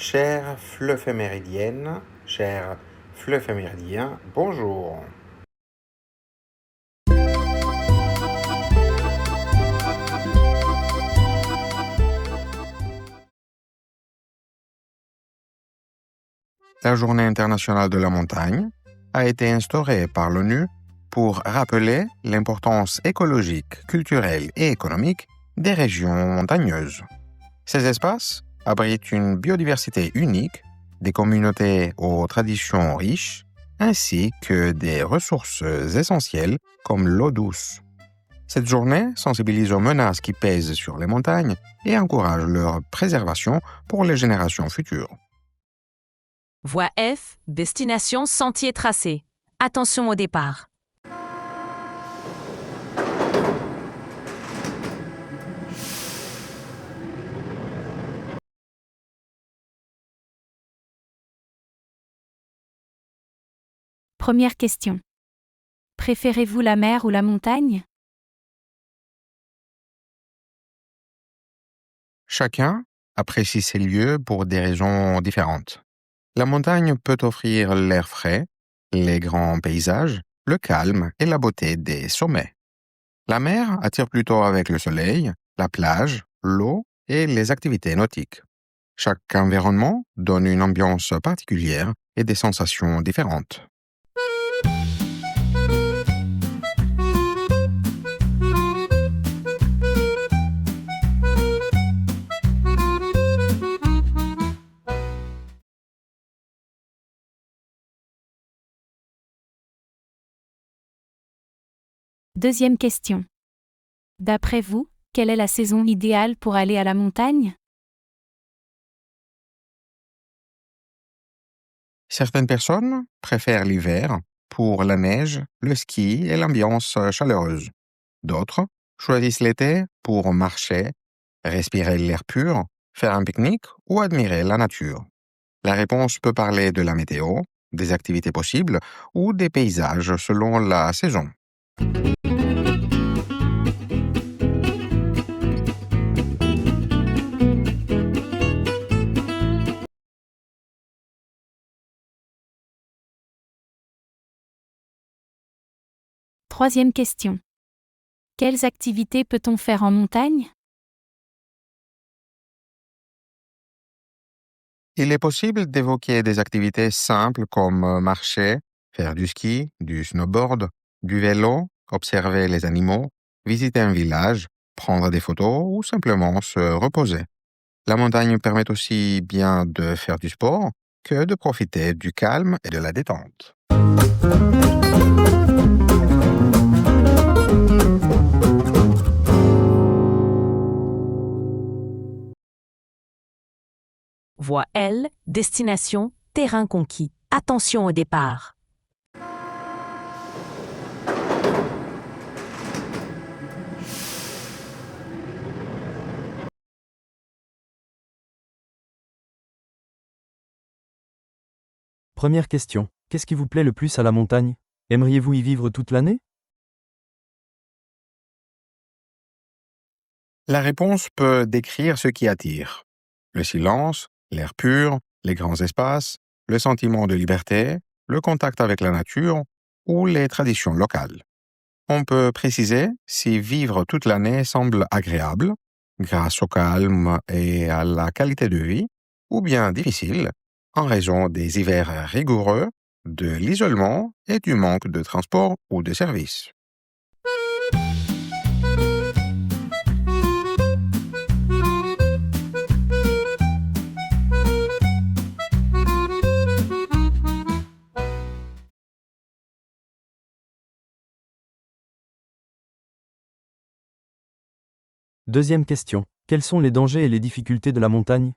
Chère fleuve méridienne, cher fleuve méridien, bonjour. La Journée internationale de la montagne a été instaurée par l'ONU pour rappeler l'importance écologique, culturelle et économique des régions montagneuses. Ces espaces abritent une biodiversité unique, des communautés aux traditions riches, ainsi que des ressources essentielles comme l'eau douce. Cette journée sensibilise aux menaces qui pèsent sur les montagnes et encourage leur préservation pour les générations futures. Voie F, destination sentier tracé. Attention au départ. Première question. Préférez-vous la mer ou la montagne? Chacun apprécie ces lieux pour des raisons différentes. La montagne peut offrir l'air frais, les grands paysages, le calme et la beauté des sommets. La mer attire plutôt avec le soleil, la plage, l'eau et les activités nautiques. Chaque environnement donne une ambiance particulière et des sensations différentes. Deuxième question. D'après vous, quelle est la saison idéale pour aller à la montagne? Certaines personnes préfèrent l'hiver pour la neige, le ski et l'ambiance chaleureuse. D'autres choisissent l'été pour marcher, respirer l'air pur, faire un pique-nique ou admirer la nature. La réponse peut parler de la météo, des activités possibles ou des paysages selon la saison. Troisième question. Quelles activités peut-on faire en montagne? Il est possible d'évoquer des activités simples comme marcher, faire du ski, du snowboard, du vélo, observer les animaux, visiter un village, prendre des photos ou simplement se reposer. La montagne permet aussi bien de faire du sport que de profiter du calme et de la détente. Voie L, destination terrain conquis. Attention au départ. Première question. Qu'est-ce qui vous plaît le plus à la montagne? Aimeriez-vous y vivre toute l'année? La réponse peut décrire ce qui attire. Le silence, l'air pur, les grands espaces, le sentiment de liberté, le contact avec la nature ou les traditions locales. On peut préciser si vivre toute l'année semble agréable, grâce au calme et à la qualité de vie, ou bien difficile, en raison des hivers rigoureux, de l'isolement et du manque de transport ou de services. Deuxième question. Quels sont les dangers et les difficultés de la montagne?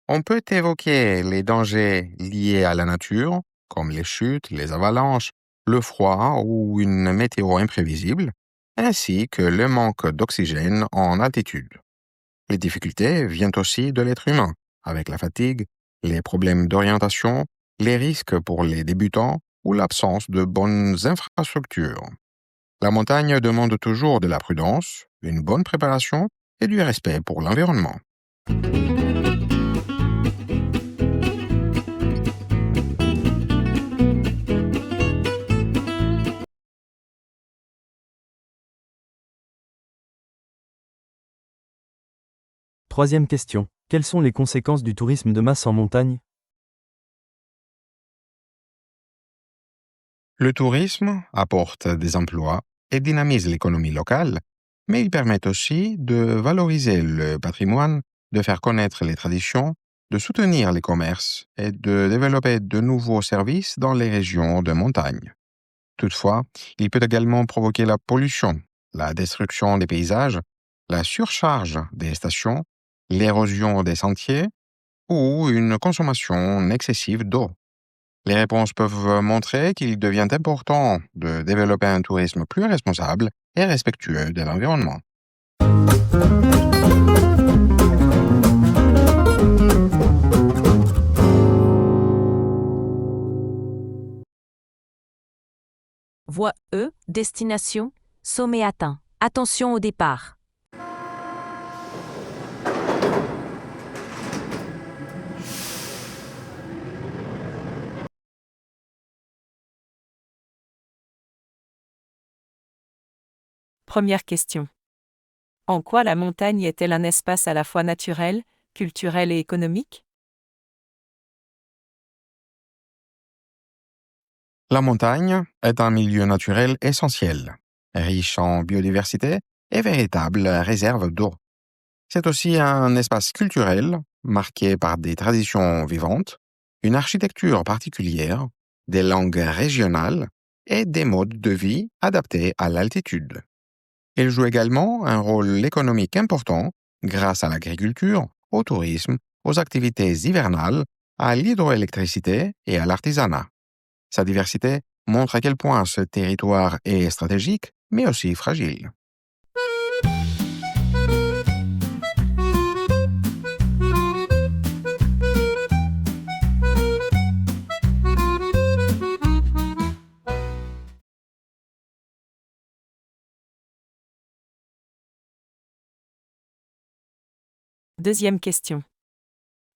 On peut évoquer les dangers liés à la nature, comme les chutes, les avalanches, le froid ou une météo imprévisible, ainsi que le manque d'oxygène en altitude. Les difficultés viennent aussi de l'être humain, avec la fatigue, les problèmes d'orientation, les risques pour les débutants ou l'absence de bonnes infrastructures. La montagne demande toujours de la prudence, une bonne préparation et du respect pour l'environnement. Troisième question. Quelles sont les conséquences du tourisme de masse en montagne? Le tourisme apporte des emplois et dynamise l'économie locale, mais il permet aussi de valoriser le patrimoine, de faire connaître les traditions, de soutenir les commerces et de développer de nouveaux services dans les régions de montagne. Toutefois, il peut également provoquer la pollution, la destruction des paysages, la surcharge des stations, l'érosion des sentiers ou une consommation excessive d'eau. Les réponses peuvent montrer qu'il devient important de développer un tourisme plus responsable et respectueux de l'environnement. Voie E, destination, sommet atteint. Attention au départ. Première question. En quoi la montagne est-elle un espace à la fois naturel, culturel et économique? La montagne est un milieu naturel essentiel, riche en biodiversité et véritable réserve d'eau. C'est aussi un espace culturel marqué par des traditions vivantes, une architecture particulière, des langues régionales et des modes de vie adaptés à l'altitude. Il joue également un rôle économique important grâce à l'agriculture, au tourisme, aux activités hivernales, à l'hydroélectricité et à l'artisanat. Sa diversité montre à quel point ce territoire est stratégique, mais aussi fragile. Deuxième question.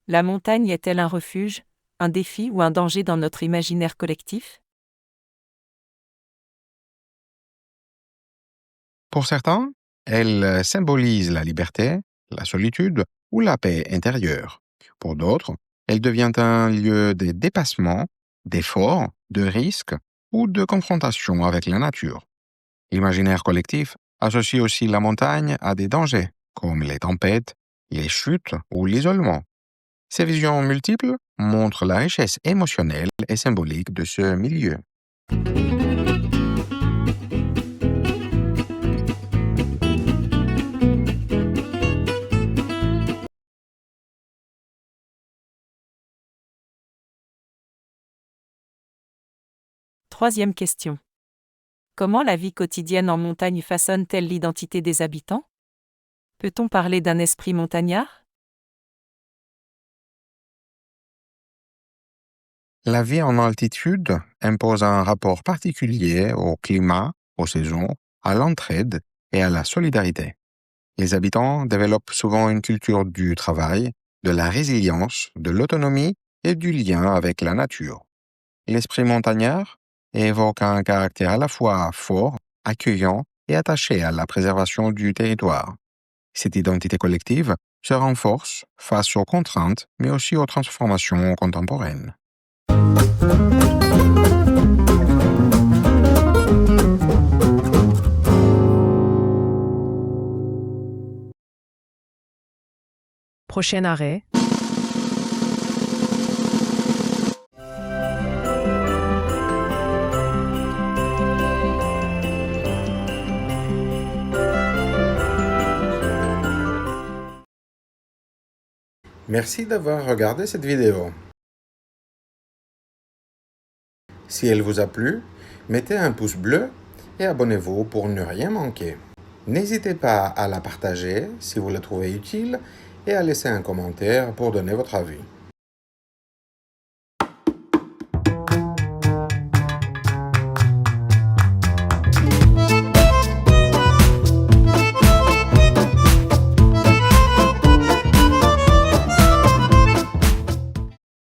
La montagne est-elle un refuge, un défi ou un danger dans notre imaginaire collectif? Pour certains, elle symbolise la liberté, la solitude ou la paix intérieure. Pour d'autres, elle devient un lieu de dépassement, d'effort, de risque ou de confrontation avec la nature. L'imaginaire collectif associe aussi la montagne à des dangers, comme les tempêtes, les chutes ou l'isolement. Ces visions multiples montrent la richesse émotionnelle et symbolique de ce milieu. Troisième question. Comment la vie quotidienne en montagne façonne-t-elle l'identité des habitants? Peut-on parler d'un esprit montagnard? La vie en altitude impose un rapport particulier au climat, aux saisons, à l'entraide et à la solidarité. Les habitants développent souvent une culture du travail, de la résilience, de l'autonomie et du lien avec la nature. L'esprit montagnard évoque un caractère à la fois fort, accueillant et attaché à la préservation du territoire. Cette identité collective se renforce face aux contraintes, mais aussi aux transformations contemporaines. Prochain arrêt. Merci d'avoir regardé cette vidéo. Si elle vous a plu, mettez un pouce bleu et abonnez-vous pour ne rien manquer. N'hésitez pas à la partager si vous la trouvez utile et à laisser un commentaire pour donner votre avis.